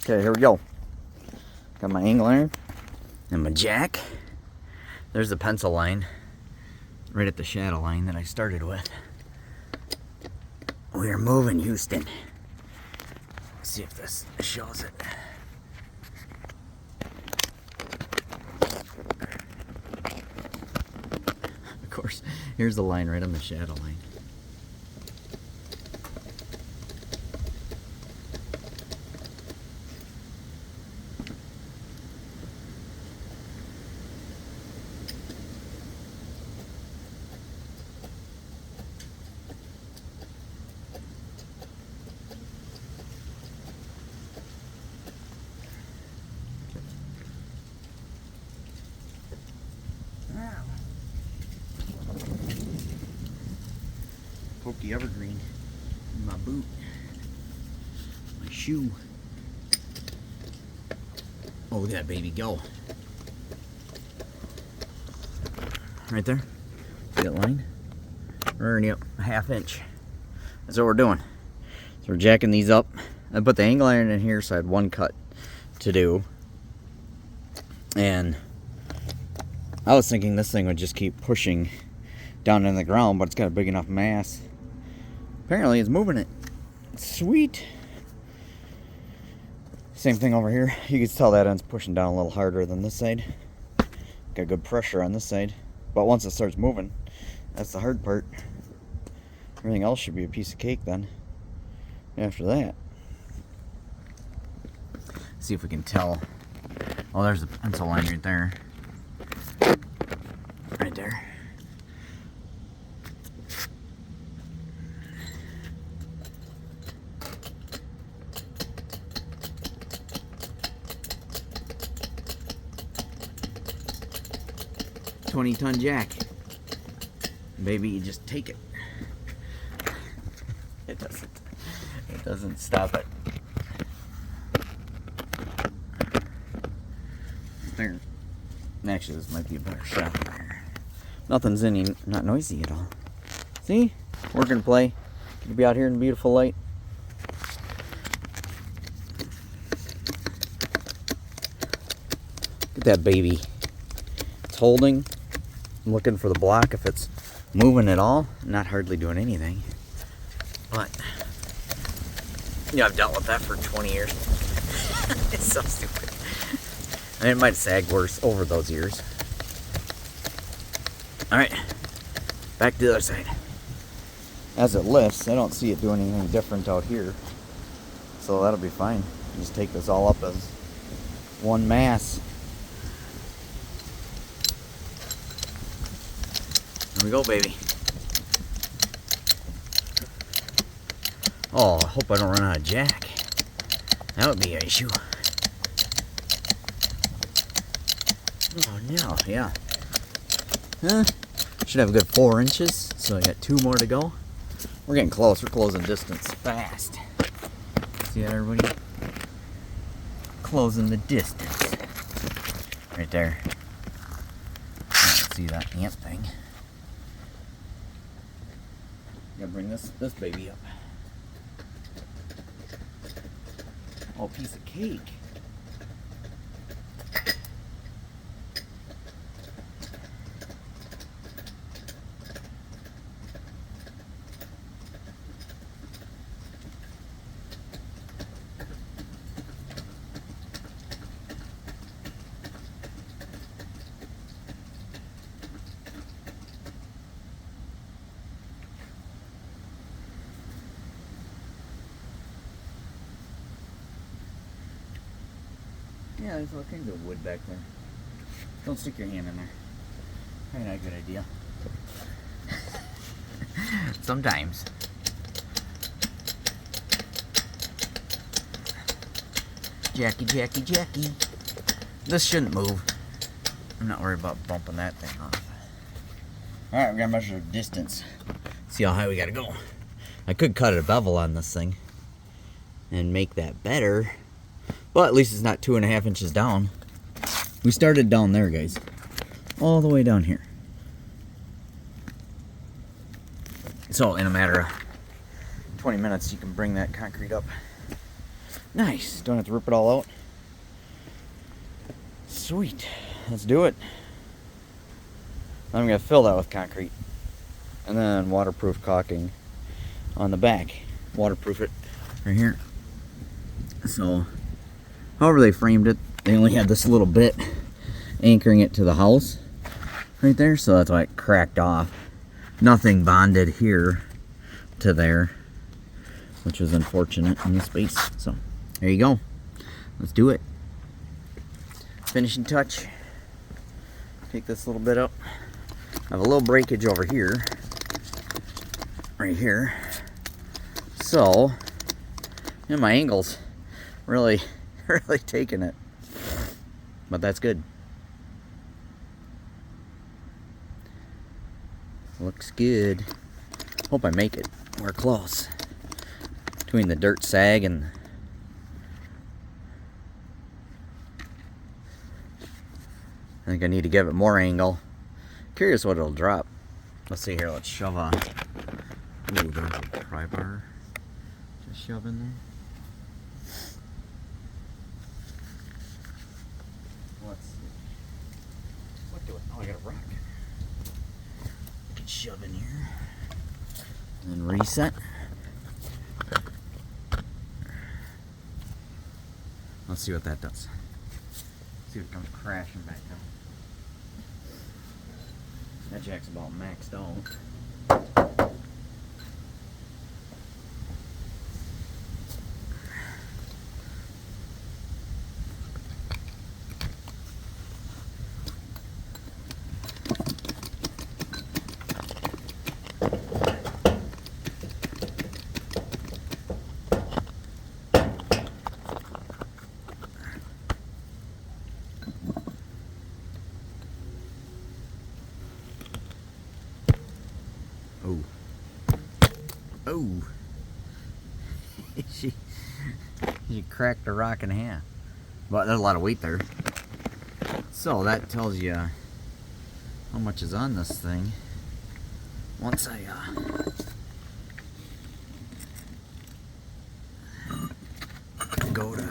Okay, here we go. Got my angle iron and my jack. There's the pencil line right at the shadow line that I started with. We are moving, Houston. Let's see if this shows it. Of course, here's the line right on the shadow line. Pokey evergreen in my boot, my shoe. Oh, look at that baby go. Right there. See that line? We're already up a ½ inch. That's what we're doing. So we're jacking these up. I put the angle iron in here so I had one cut to do. And I was thinking this thing would just keep pushing down in the ground, but it's got a big enough mass. Apparently it's moving it. Sweet. Same thing over here. You can tell that end's pushing down a little harder than this side. Got good pressure on this side. But once it starts moving, that's the hard part. Everything else should be a piece of cake then. After that. See if we can tell. Oh, there's the pencil line right there. Right there. $20-ton jack. Baby, you just take it. It doesn't stop it. There. Actually, this might be a better shot there. Nothing's any, not noisy at all. See? Work and play. Could be out here in the beautiful light. Look at that baby. It's holding. I'm looking for the block if it's moving at all. Not hardly doing anything. But, yeah, I've dealt with that for 20 years. It's so stupid. And it might sag worse over those years. Alright, back to the other side. As it lifts, I don't see it doing anything different out here. So that'll be fine. Just take this all up as one mass. There we go, baby. Oh, I hope I don't run out of jack. That would be an issue. Oh no, yeah. Huh? Should have a good 4 inches, so I got 2 more to go. We're getting close, we're closing distance fast. See that, everybody? Closing the distance. Right there. See that ant thing. Gotta bring this baby up. Oh, piece of cake. Yeah, there's all kinds of wood back there. Don't stick your hand in there. Probably not a good idea. Sometimes. Jackie, Jackie, Jackie. This shouldn't move. I'm not worried about bumping that thing off. Alright, we're gonna measure the distance. See how high we gotta go. I could cut a bevel on this thing and make that better. But at least it's not 2.5 inches down. We started down there, guys. All the way down here. So in a matter of 20 minutes, you can bring that concrete up Nice. Don't have to rip it all out. Sweet. Let's do it. I'm going to fill that with concrete. And then waterproof caulking on the back. Waterproof it right here. So, however they framed it, they only had this little bit anchoring it to the house right there. So that's why it cracked off. Nothing bonded here to there, which was unfortunate in this space. So, there you go. Let's do it. Finishing touch. Take this little bit up. I have a little breakage over here. Right here. So, yeah, my angle's really taking it. But that's good. Looks good. Hope I make it. We're close. Between the dirt sag and I think I need to give it more angle. Curious what it'll drop. Let's see here. Let's shove a. Ooh, there's a pry bar. Just shove in there. Let's see. What do it? Oh, I got a rock. Shove in here. And then reset. Let's see what that does. See if it comes crashing back down. That jack's about maxed out. Oh. Oh. she cracked the rock in half. But there's a lot of weight there. So that tells you how much is on this thing. Once I go to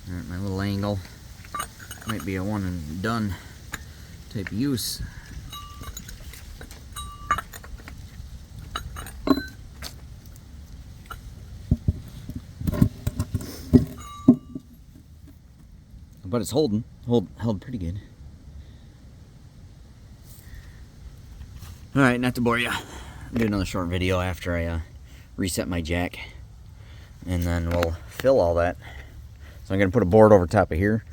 alright, my little angle. Might be a one and done type of use. But it's held pretty good. Alright, not to bore you. I'll do another short video after I reset my jack. And then we'll fill all that. So I'm going to put a board over top of here.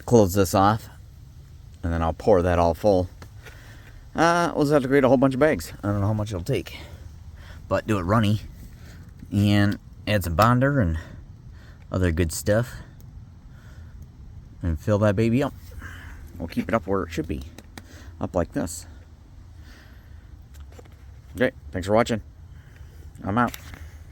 Close this off, and then I'll pour that all full. We'll just have to create a whole bunch of bags. I don't know how much it'll take, but do it runny and add some bonder and other good stuff and fill that baby up. We'll keep it up where it should be, up like this. Okay, thanks for watching. I'm out.